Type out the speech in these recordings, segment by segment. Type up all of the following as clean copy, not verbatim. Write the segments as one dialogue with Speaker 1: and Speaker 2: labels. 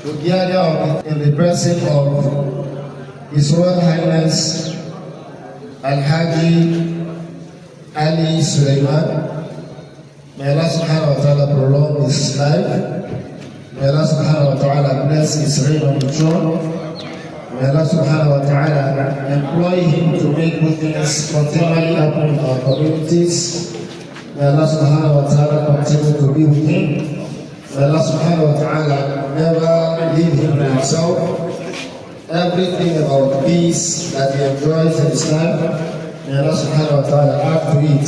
Speaker 1: to gather in the presence of His Royal Highness Al-Haji Ali Sulaiman. May Allah subhanahu wa ta'ala prolong his life. May Allah subhanahu wa ta'ala bless his reign on the throne. May Allah subhanahu wa ta'ala employ him to make good things continually happen in our communities. May Allah subhanahu wa ta'ala continue to be with him. May Allah subhanahu wa ta'ala never leave him to himself. Everything about peace that he enjoys in his life, may Allah subhanahu wa ta'ala add to it.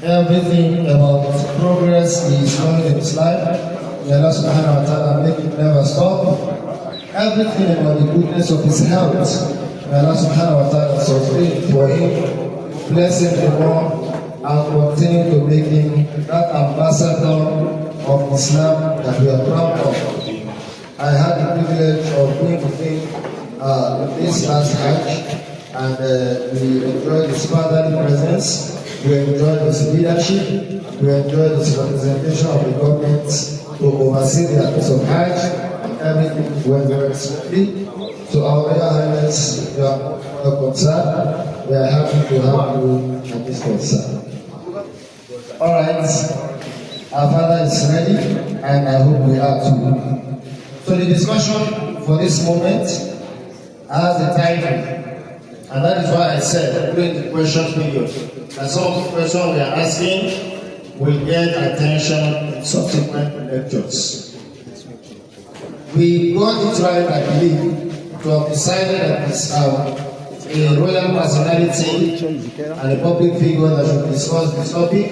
Speaker 1: Everything about progress he is doing in his life, may Allah subhanahu wa ta'ala make it never stop. Everything about the goodness of his health, may Allah subhanahu wa ta'ala sustain for him, bless him the more, and continue to make him that ambassador of Islam that we are proud of. I had the privilege of being with him this last Hajj, and we enjoyed his fatherly presence, we enjoyed his leadership, we enjoyed his representation of the government to oversee the affairs of Hajj, and everything went very smoothly. So our Royal Highness, we are concerned. We are happy to have you at this concern. Alright, our father is ready, and I hope we are too. So the discussion for this moment has a title, and that is why I said during the question period that some of the questions we are asking will get attention in subsequent lectures. We got it right, I believe, to have decided that it's a royal personality and a public figure that should discuss this topic,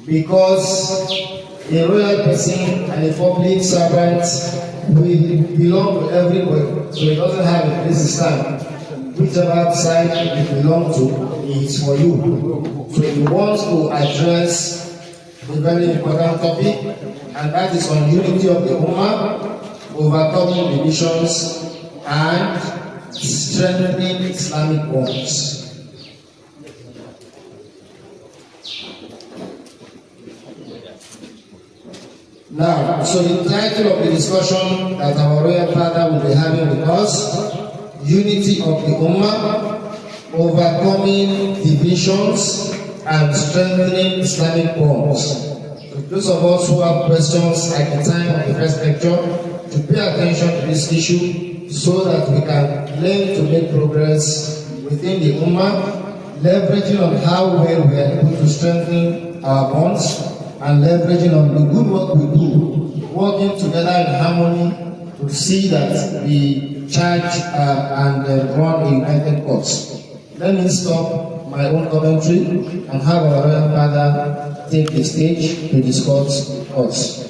Speaker 1: because a royal person and a public servant will belong to everywhere, so it doesn't have a place to stand. Whichever side you belong to is for you. So he wants to address a very important topic, and that is on unity of the Ummah, overcoming divisions, and strengthening Islamic bonds. Now, so the title of the discussion that our royal father will be having with us, Unity of the Ummah, Overcoming Divisions, and Strengthening Islamic Bonds. So those of us who have questions at the time of the first lecture, to pay attention to this issue so that we can learn to make progress within the Ummah, leveraging on how well we are able to strengthen our bonds, and leveraging on the good work we do, working together in harmony to see that we charge and run a united cause. Let me stop my own commentary and have our royal father take the stage to discuss us.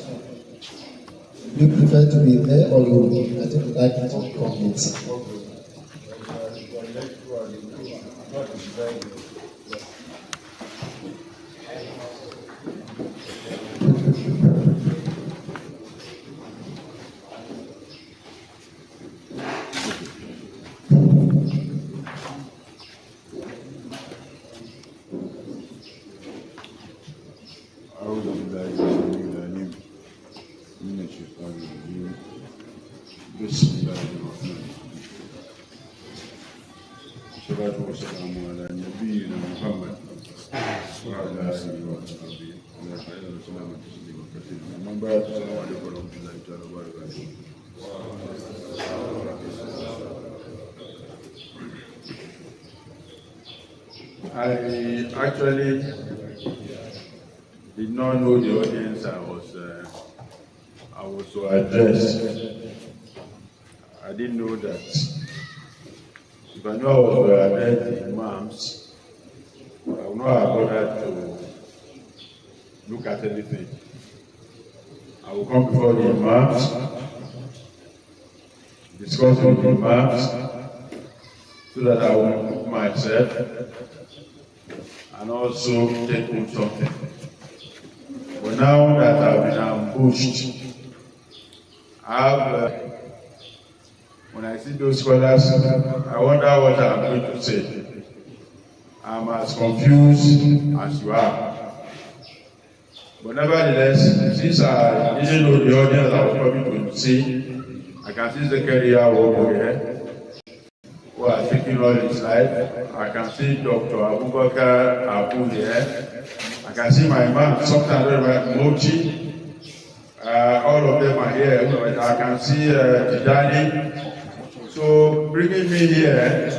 Speaker 1: You prefer to be there, or you? I think that is complete.
Speaker 2: I actually did not know the audience I was to address. I didn't know that. If I knew I was to address the imams, I would not have bothered to look at anything. I will come before the imams, discuss with the imams, so that I will cook myself and also take home something. But now that I've been ambushed, when I see those scholars, I wonder what I'm going to say. I'm as confused as you are. But nevertheless, since I didn't know the audience I was coming to see, can see Zakaria over here, who has taken all his life. I can see Dr. Abubakar Abu here. I can see my man, sometimes Mochi. All of them are here. I can see Tijani. So bringing me here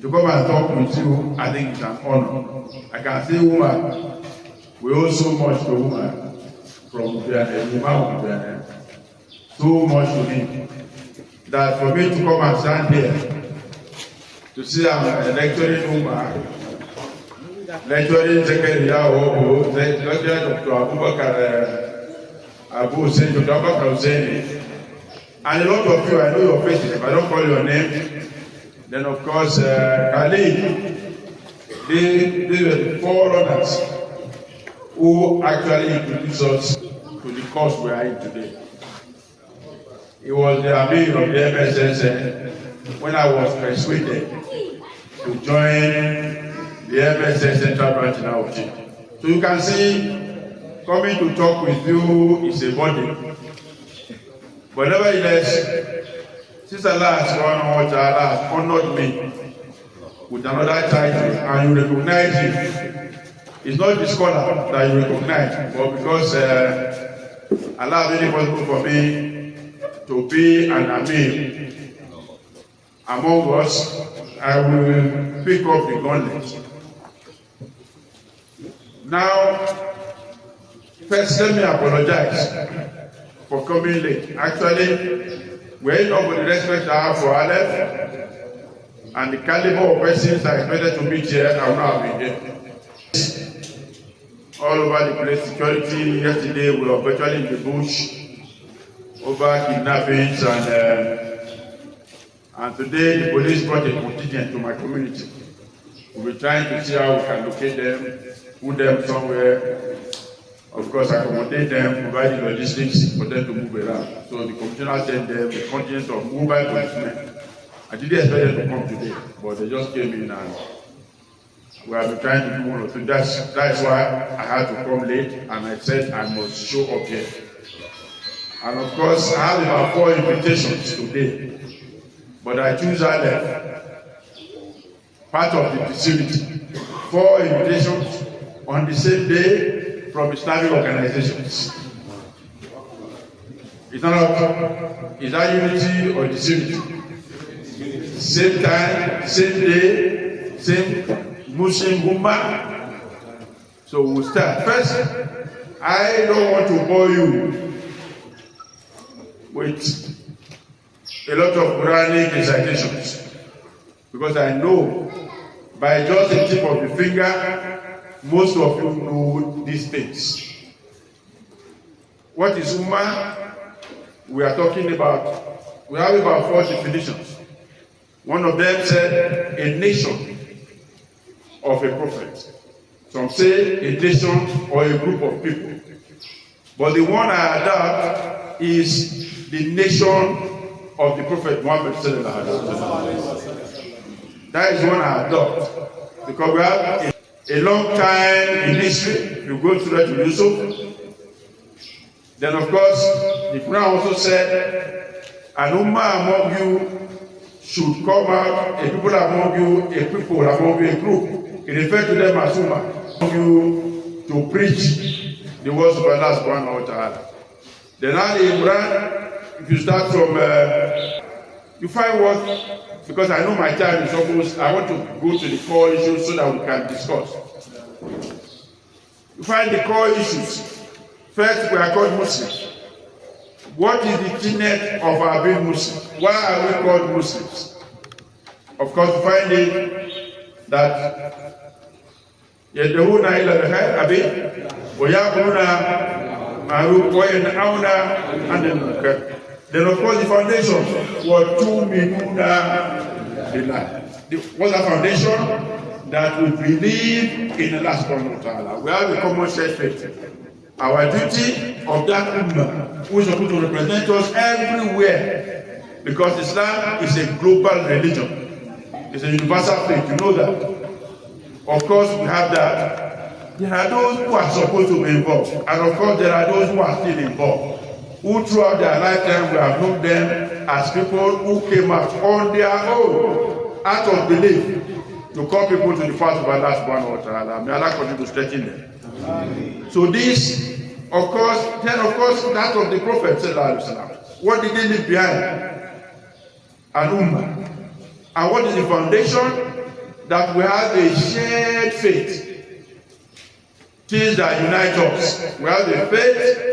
Speaker 2: to come and talk with you, I think it's an honor. I can see woman. We owe so much to woman from Vietnam. So much to me. That for me to come and stand here, to see I'm lecturing woman, lecturing Zakaria Obo, lecturing Dr. Abubakar Abu Hussein, Dr. Abubakar Hussein. And a lot of you, I know your faces. If I don't call your name, then of course, Khalid, they were the forerunners who actually introduced us to the course we are in today. It was the Amir of the MSS when I was persuaded to join the MSS Central Branch in Auchi. So you can see, coming to talk with you is a burden. But nevertheless, since Allah has honored me with another title and you recognize him, it's not the scholar that you recognize, but because Allah made it possible for me to be an Amir among us, I will pick up the gauntlet. Now, first let me apologize for coming late. Actually, we're not with the respect I have for Alef and the caliber of persons I expected to meet here, I will not have been here. All over the place, security. Yesterday we were virtually in the bush over kidnappings, and today the police brought a contingent to my community. We'll be trying to see how we can locate them, put them somewhere. Of course, accommodate them, provide the logistics for them to move around. So the commissioner sent them a contingent of mobile policemen. I didn't expect them to come today, but they just came in and we have been trying to do one or two. That's why I had to come late, and I said I must show up here. And of course, I have about 4 invitations today, but I choose Alef, part of the facility. 4 invitations on the same day from Islamic organizations. It's not about, is that unity or disunity? Same time, same day, same Muslim Ummah. So we'll start. First, I don't want to bore you with a lot of Quranic recitations, because I know by just the tip of the finger, most of you know these things. What is Ummah? We are talking about, we have about 4 definitions. One of them said a nation of a prophet. Some say a nation or a group of people. But the one I adopt is the nation of the prophet Muhammad. That is one I adopt. Because we have a long time in history. You go through that to Yusuf. Then of course, the Quran also said, an ummah among you should come out, a people among you, a people among you, a group. It refers to them as ummah. Among you to preach the words of Allah subhanahu wa ta'ala. Then now the Quran, if you start from, you find what, because I know my time is almost, I want to go to the core issues so that we can discuss. You find the core issues. First, we are called Muslims. What is the tenet of our being Muslim? Why are we called Muslims? Of course, you find it that يدعون إلى الخير أبي ويأمرون بالمعروف وينهون عن المنكر. Then of course the foundation was وَتُؤْمِنُونَ بِاللَّهِ. What's the foundation? That we believe in Allah subhanahu wa ta'ala. We have a common shared faith. Our duty of that ummah, who is supposed to represent us everywhere, because Islam is a global religion. It's a universal faith. You know that. Of course, we have that. There are those who are supposed to be involved, and of course, there are those who are still involved. who throughout their lifetime we have known them as people who came out on their own, out of belief, to call people to the path of Allah subhanahu wa ta'ala. May Allah continue to strengthen them. Amen. So this, of course, then of course that of the Prophet sallallahu alaihi wasallam. What did they leave behind? An ummah. And what is the foundation? That we have a shared faith. Things that unite us. We have a faith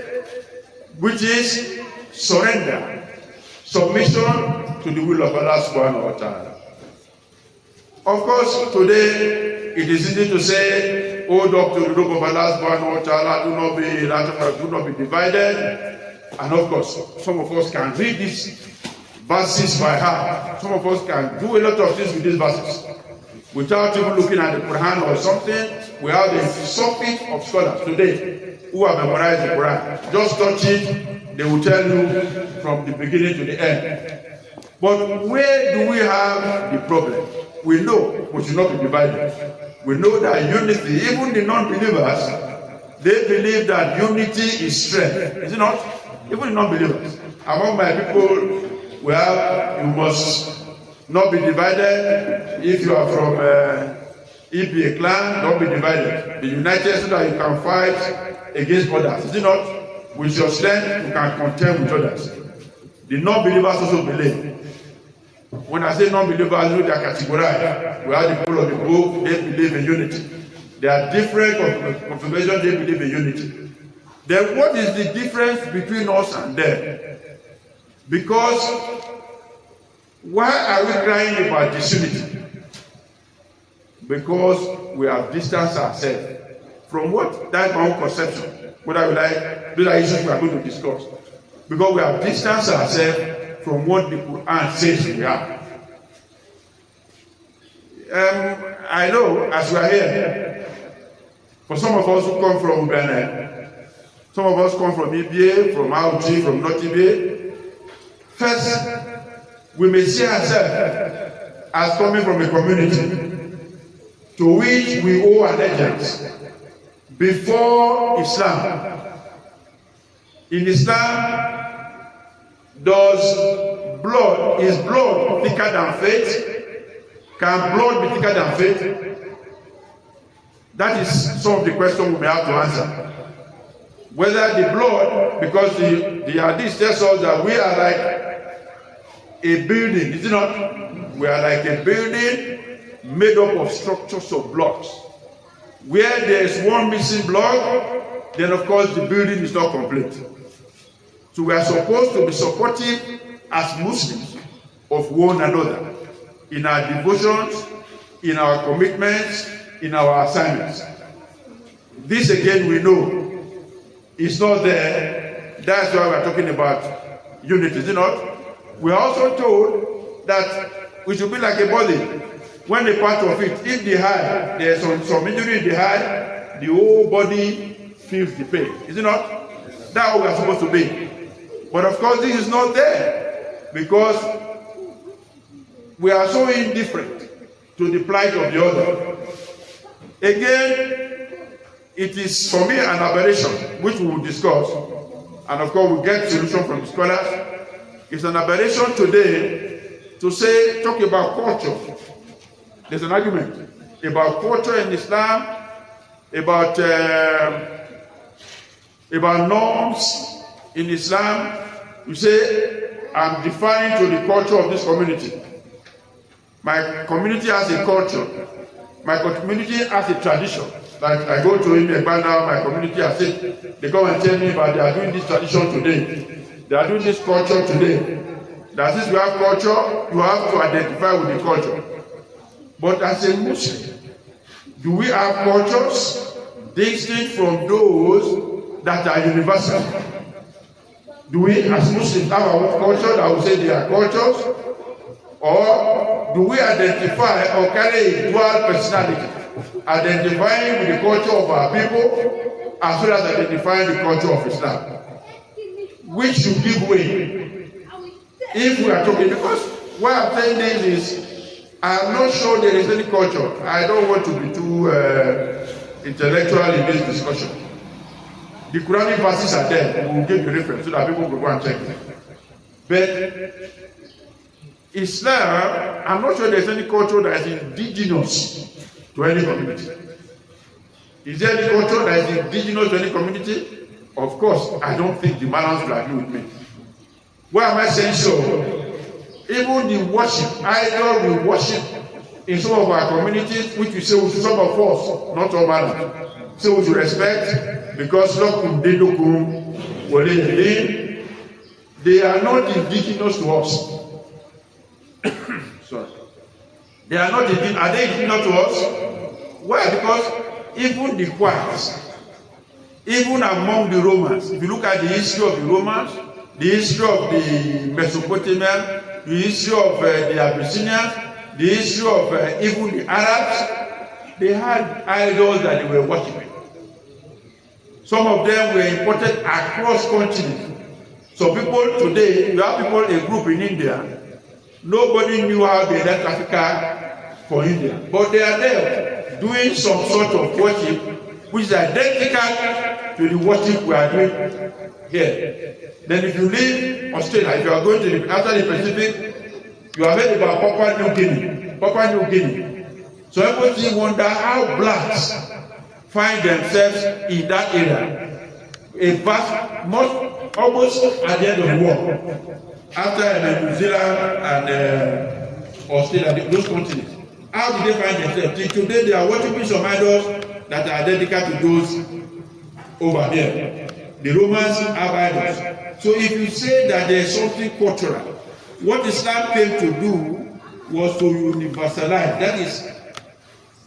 Speaker 2: which is surrender, submission to the will of Allah subhanahu wa ta'ala. Of course, today it is easy to say, hold up to the rope of Allah subhanahu wa ta'ala, do not be divided. And of course, some of us can read these verses by heart. Some of us can do a lot of things with these verses. Without even looking at the Quran or something, we have a surfeit of scholars today who have memorized the Quran. Just touch it, they will tell you from the beginning to the end. But where do we have the problem? We know we should not be divided. We know that unity, even the non-believers, they believe that unity is strength. Is it not? Even the non-believers. Among my people, we have, you must not be divided. If you are from a clan, don't be divided. Be united so that you can fight against others. Is it not? With your strength, you can contend with others. The non-believers also believe. When I say non-believers, they are categorized. We have the people of the book, they believe in unity. There are different confirmations, they believe in unity. Then what is the difference between us and them? Because why are we crying about disunity? Because we have distanced ourselves from what? That's my own conception. Whether we like, those are issues we are going to discuss. Because we have distanced ourselves from what the Quran says we are. I know, as we are here, for some of us who come from Benin, some of us come from Ibie, from Auchi, from North Ibie. First, we may see ourselves as coming from a community to which we owe allegiance before Islam. In Islam, is blood thicker than faith? Can blood be thicker than faith? That is some of the questions we may have to answer. Whether the blood, because the hadith tells us that we are like a building, is it not? We are like a building made up of structures of blocks. Where there is one missing block, then of course the building is not complete. So we are supposed to be supportive as Muslims of one another in our devotions, in our commitments, in our assignments. This again we know is not there. That's why we are talking about unity, is it not? We are also told that we should be like a body. When a part of it, if the eye, there is some injury in the eye, the whole body feels the pain. Is it not? That's how we are supposed to be. But of course, this is not there because we are so indifferent to the plight of the other. Again, it is for me an aberration, which we will discuss, and of course, we'll get solution from the scholars. It's an aberration today to say, talk about culture. There's an argument about culture in Islam, about norms in Islam. You say, I'm defining to the culture of this community. My community has a culture. My community has a tradition. Like I go to Imegba now, my community has it. They come and tell me about they are doing this tradition today. They are doing this culture today. That since we have culture, you have to identify with the culture. But as a Muslim, do we have cultures distinct from those that are universal? Do we as Muslims have our own culture that we say they are cultures? Or do we identify or carry a dual personality, identifying with the culture of our people as well as identifying the culture of Islam? Which should give way if we are talking, because why I'm saying this is I'm not sure there is any culture. I don't want to be too intellectual in this discussion. The Quranic verses are there. We will give the reference so that people will go and check it. But Islam, I'm not sure there's any culture that is indigenous to any community. Is there any culture that is indigenous to any community? Of course, I don't think the Malams will agree with me. Why am I saying so? Even the worship, idol we worship in some of our communities, which we say we should, some of us, not all Malams, say we should respect because they are not indigenous to us. Sorry. They are not indigenous. Are they indigenous to us? Why? Because even the choirs, even among the Romans, if you look at the history of the Romans, the history of the Mesopotamians, the history of the Abyssinians, the history of even the Arabs, they had idols that they were worshiping. Some of them were imported across continents. So people today, you have people, a group in India, nobody knew how they left Africa for India. But they are there doing some sort of worship which is identical to the worship we are doing here. Then if you leave Australia, if you are going to after the Pacific, you have heard about Papua New Guinea. Papua New Guinea. So everybody wonder how blacks find themselves in that area. A vast, almost at the end of the war. After New Zealand and Australia, those continents. How did they find themselves? Today they are worshiping some idols that are dedicated to those over there. The Romans have idols. So if you say that there is something cultural, what Islam came to do was to universalize. That is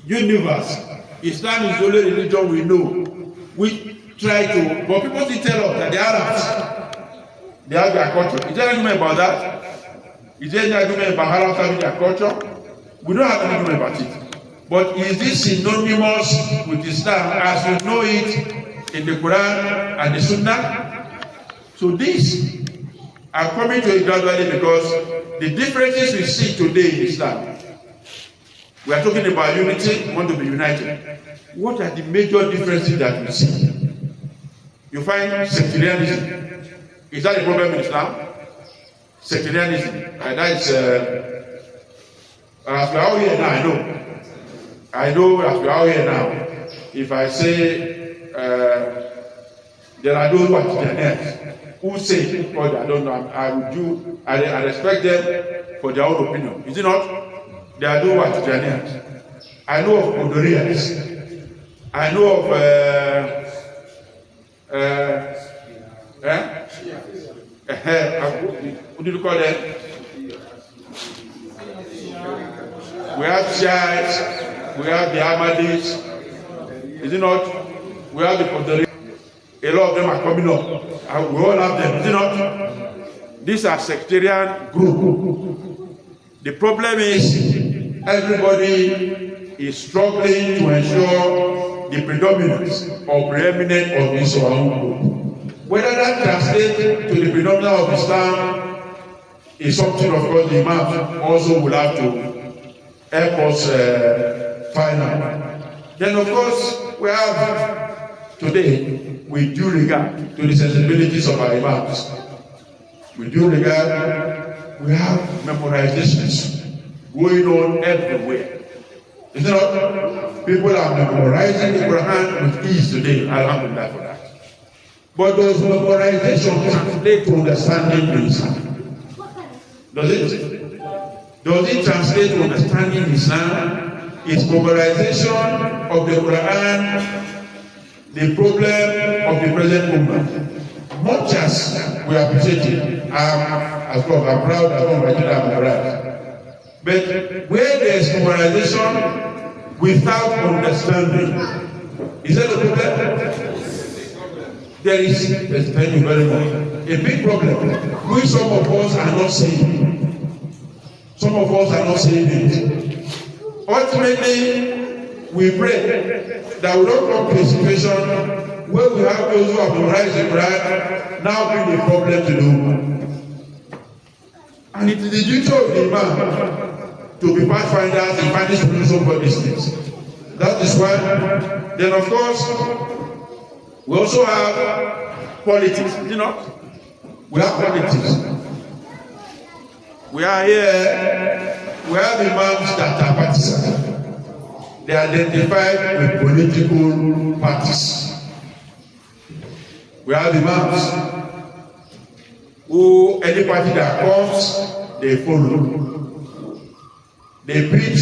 Speaker 2: universe. Islam is the only religion we know. We try to, but people still tell us that the Arabs, they have their culture. Is there any argument about that? Is there any argument about Arabs having their culture? We don't have any argument about it. But is this synonymous with Islam as we know it in the Quran and the Sunnah? So these are coming to it gradually because the differences we see today in Islam, we are talking about unity, we want to be united. What are the major differences that we see? You find sectarianism. Is that a problem in Islam? Sectarianism. And that is, as we are all here now, I know as we are all here now, if I say there are those who are Christians, who say, because I don't know, I respect them for their own opinion. Is it not? There are those who are Christians. I know of Odorians. I know of what do you call them? We have Shiites, we have the Ahmadis, is it not? We have the Qadarians. A lot of them are coming up, and we all have them, is it not? These are sectarian groups. The problem is everybody is struggling to ensure the predominance or preeminence of his or her own group. Whether that translates to the predominance of Islam is something, of course, the Imam also will have to help us find out. Then, of course, we have today, with due regard to the sensibilities of our Imams, with due regard, we have memorizations going on everywhere. Is it not? People are memorizing the Quran with ease today. Alhamdulillah for that. But does memorization translate to understanding Islam? Does it? Does it translate to understanding Islam? Is memorization of the Quran the problem of the present movement? Much as we appreciate it, I'm proud of what I'm memorized. But where there is memorization without understanding, is that a problem? Thank you very much. A big problem, which some of us are not saying. Some of us are not saying it. Ultimately, we pray that we don't come to a situation where we have those who have memorized the Quran now bring a problem to the Ummah. And it is the duty of the Imam to be pathfinders and find solutions for these things. That is why, then of course, We also have politics, you know. We have politics. We are here, we have imams that are partisan. They identify with political parties. We have imams who, any party that comes, they follow. They preach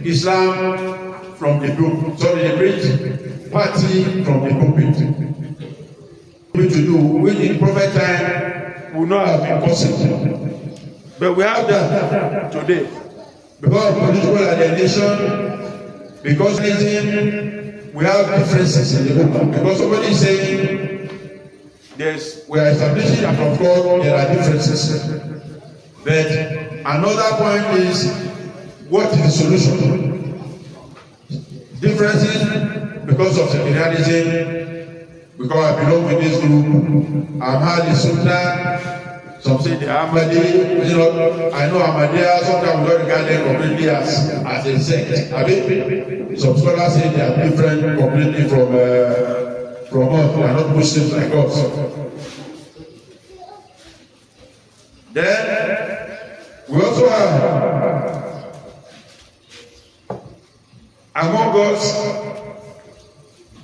Speaker 2: Islam from the book. Sorry, they preach party from the pulpit. To do, which in prophet time would not have been possible. But we have that today. Because of political alienation, because we have differences in the movement. Because somebody is saying we are establishing that from God there are differences. But another point is, what is the solution? Differences because of sectarianism, because I belong to this group, I'm Ahmadi Sunnah. Some say the Ahmadi, you know, I know Ahmadiyya, sometimes we don't regard them completely as a sect. I mean, some scholars say they are different completely from us. They are not Muslims like us. Then, we also have among us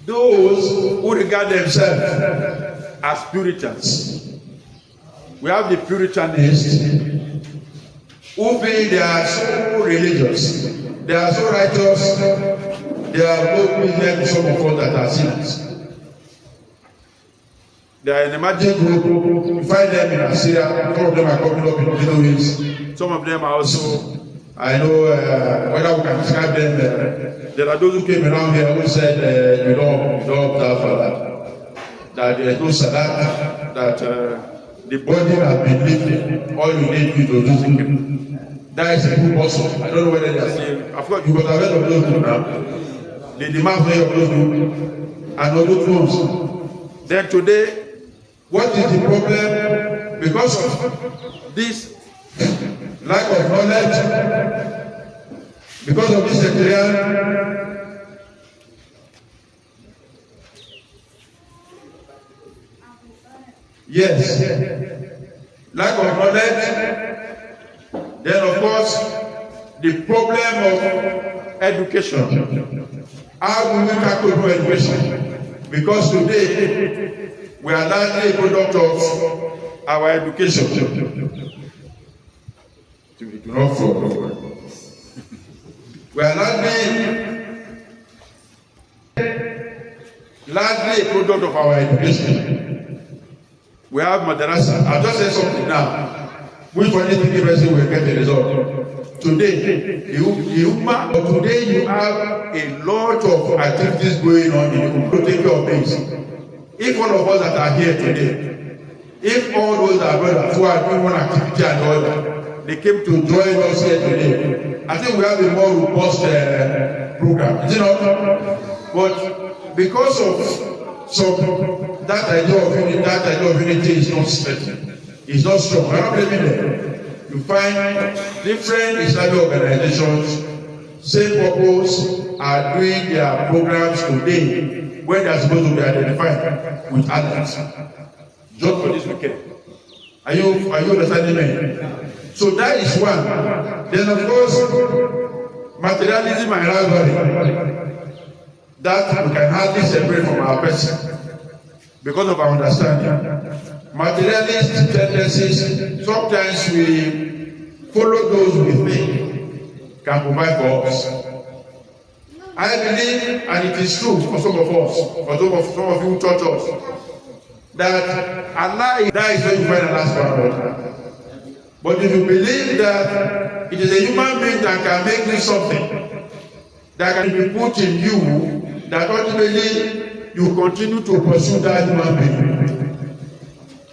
Speaker 2: those who regard themselves as Puritans. We have the Puritanists who feel they are so religious, they are so righteous, they are no business some of us that are sinners. They are in a magic group. You find them in Assyria. Some of them are coming up in the Middle East. Some of them are also, I know, whether we can describe them. There are those who came around here who said, you don't observe that there is no salat, that the body has been lifted. All you need is to do zikr. That is a group also. I don't know whether they are saying, of course, you must have heard of those groups now. The demand of those groups and other groups. Then today, what is the problem? Because of this lack of knowledge, because of this sectarian, yes, lack of knowledge. Then of course, the problem of education. How do we tackle education? Because today, we are largely a product of our education. We are largely a product of our education. We have madrasa. I'll just say something now. Which for this university will get the result. Today, today you have a lot of activities going on in the take care of things. If all of us that are here today, if all those that are who are doing one activity and the other, they came to join us here today, I think we have a more robust program. Is it not? But because of some that idea of unity is not certain. It's not strong. We're not blaming them. You find different Islamic organizations, same purpose, are doing their programs today when they are supposed to be identified with others. Just for this weekend. Are you understanding me? So that is one. Then of course, materialism and rivalry. That we can hardly separate from our person because of our understanding. Materialist tendencies, sometimes we follow those we think can provide for us. I believe, and it is true for some of us, for some of you who taught us, that Allah, that is where you find Allah's power. But if you believe that it is a human being that can make you something, that can be put in you, that ultimately you continue to pursue that human being.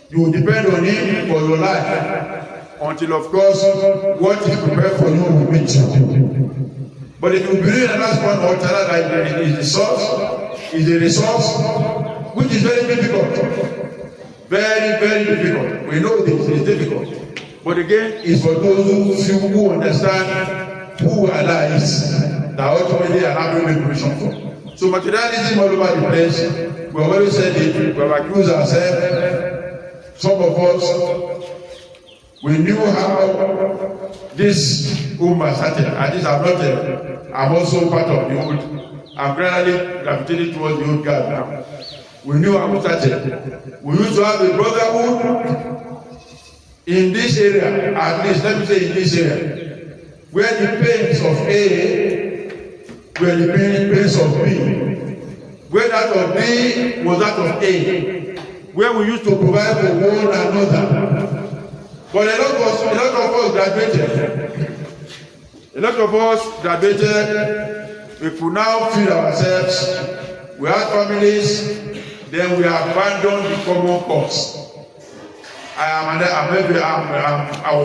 Speaker 2: You depend on him for your life until, of course, what is prepared for you will meet you. But if you believe in that one or that is the source, is a resource, which is very difficult. Very, very difficult. We know this is difficult. But again, it's for those who understand who Allah is, that ultimately Allah will make provision for. So materialism all over the place. We have always said it. We have accused ourselves. Some of us, we knew how this Ummah started. At least I'm also part of the old. I'm gradually gravitating towards the old guard now. We knew how we started. We used to have a brotherhood in this area, at least let me say in this area, where the pains of A were the pains of B, where that of B was that of A, where we used to provide for one another. But a lot of us graduated. We could now feed ourselves. We had families. Then we abandoned the common cause. I'm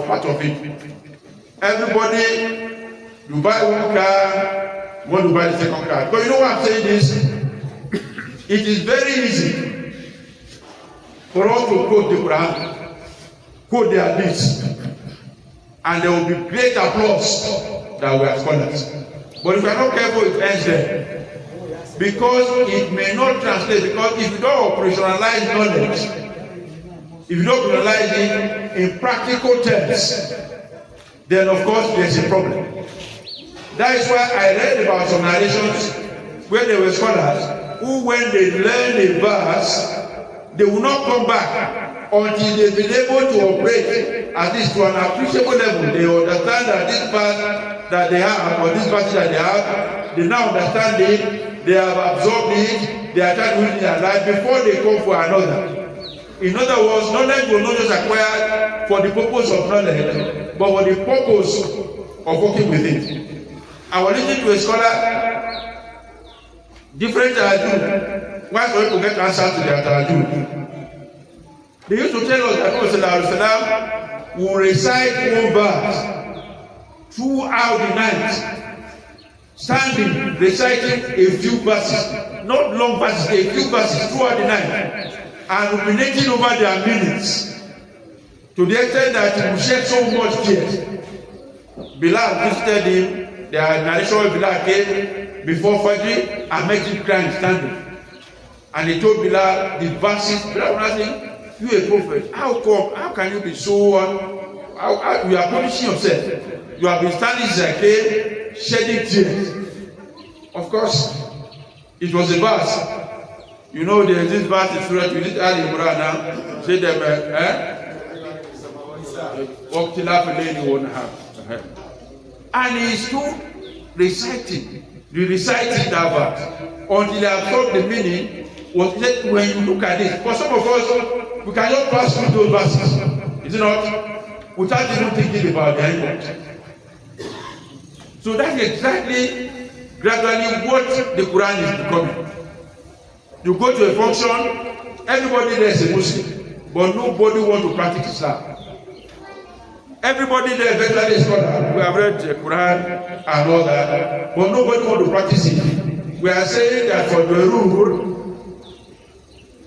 Speaker 2: part of it. Everybody, you buy one car, you want to buy the second car. But you know why I'm saying this? It is very easy for us to quote the Quran, quote their deeds, and there will be great applause that we are scholars. But if we are not careful, it ends there. Because it may not translate, because if you don't operationalize knowledge, if you don't realize it in practical terms, then of course there's a problem. That is why I read about some narrations where there were scholars who, when they learn a verse, they will not come back until they've been able to operate at least to an appreciable level. They understand that this verse that they have, or this verse that they have, they now understand it, they have absorbed it, they are trying to use it in their life before they come for another. In other words, knowledge was not just acquired for the purpose of knowledge, but for the purpose of working with it. I was listening to a scholar, different tajud. Why for people get answers to their tajud? They used to tell us that Prophet will recite one verse throughout the night, standing, reciting a few verses, not long verses, a few verses throughout the night, and ruminating over their minutes, to the extent that he will shed so much tears. Bilal visited him. Their narration of Bilal came before Fajr and made him cry standing. And he told Bilal the verses. Bilal was asking, "You a prophet? How come? How can you be so? How you are punishing yourself? You have been standing like shedding tears." Of course, it was a verse. You know, there is this verse in Surah. You did Ali Imran now. Say them, and he stood reciting that verse until he absorbed the meaning. Was that when you look at this, for some of us, we can just pass through those verses, is it not? Without even thinking about the end. So that's exactly gradually what the Quran is becoming. You go to a function, everybody there is a Muslim, but nobody wants to practice Islam. Everybody there is a scholar. We have read the Quran and all that, but nobody wants to practice it. We are saying that for the rule,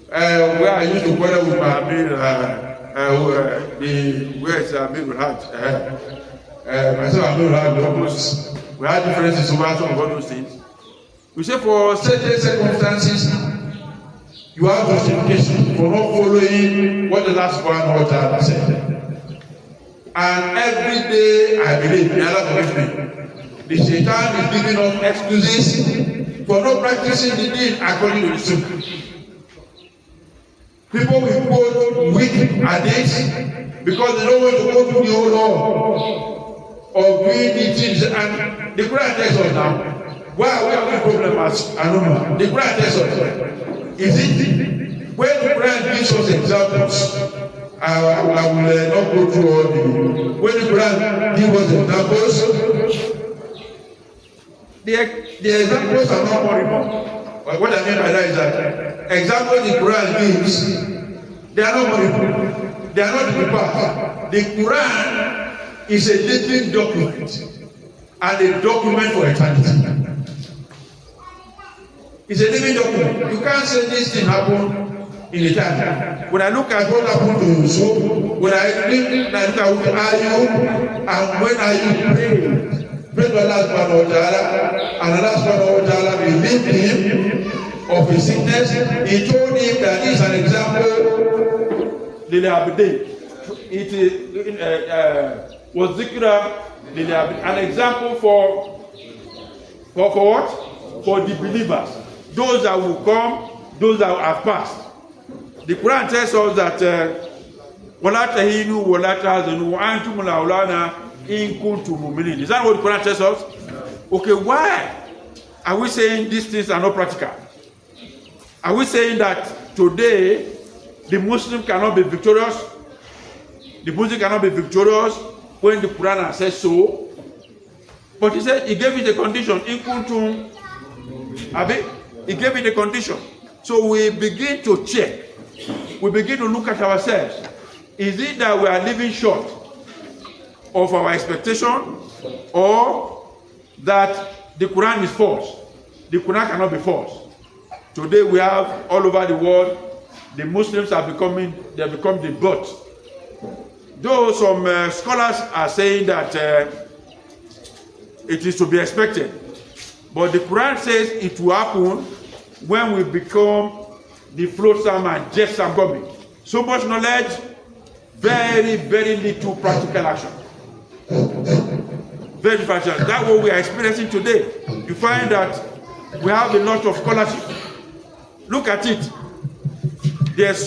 Speaker 2: where I used to quarrel with my Amir, where is Amir Hajj? Myself, Amir Hajj, we had differences over some of all those things. We say for certain circumstances, you have justification for not following what the last one or the said. And every day, I believe, may Allah forgive me, the Shaitan is giving us excuses for not practicing the deen according to the Sunnah. People will quote weak hadiths because they don't want to go through the whole law of doing the things. And the Quran tells us now, why are we having a problem as Anuma? The Quran tells us, is it when the Quran gives us examples? I will not go through all the. When the Quran gives us examples, the examples are not more important. What I mean by that is that examples the Quran gives, they are not more important. They are not in the past. The Quran is a living document and a document for eternity. It's a living document. You can't say this thing happened in a time. When I look at what happened to Yusuf, when I look at what are you and when are you praying,
Speaker 3: Pray to Allah subhanahu wa ta'ala, and Allah subhanahu wa ta'ala relieved him of his sickness. He told him that this is an example.
Speaker 2: It was an example for what? For the believers, those that will come, those that have passed. The Quran tells us that وَلَا تَهِنُوا وَلَا تَحْزَنُوا وَأَنْتُمُ الْأَعْلَوْنَ إِن كُنتُم مُؤْمِنِينَ. Is that what the Quran tells us? Okay, why are we saying these things are not practical? Are we saying that today the Muslim cannot be victorious? The Muslim cannot be victorious when the Quran has said so? But he said, he gave it a condition. In kuntum, he gave it a condition. So we begin to check. We begin to look at ourselves. Is it that we are living short of our expectation, or that the Quran is false? The Quran cannot be false. Today we have all over the world, the Muslims have become the butt. Though some scholars are saying that it is to be expected, but the Quran says it will happen when we become the flotsam and jetsam government. So much knowledge, very, very little practical action. Very practical. That's what we are experiencing today. You find that we have a lot of scholarship. Look at it. There's so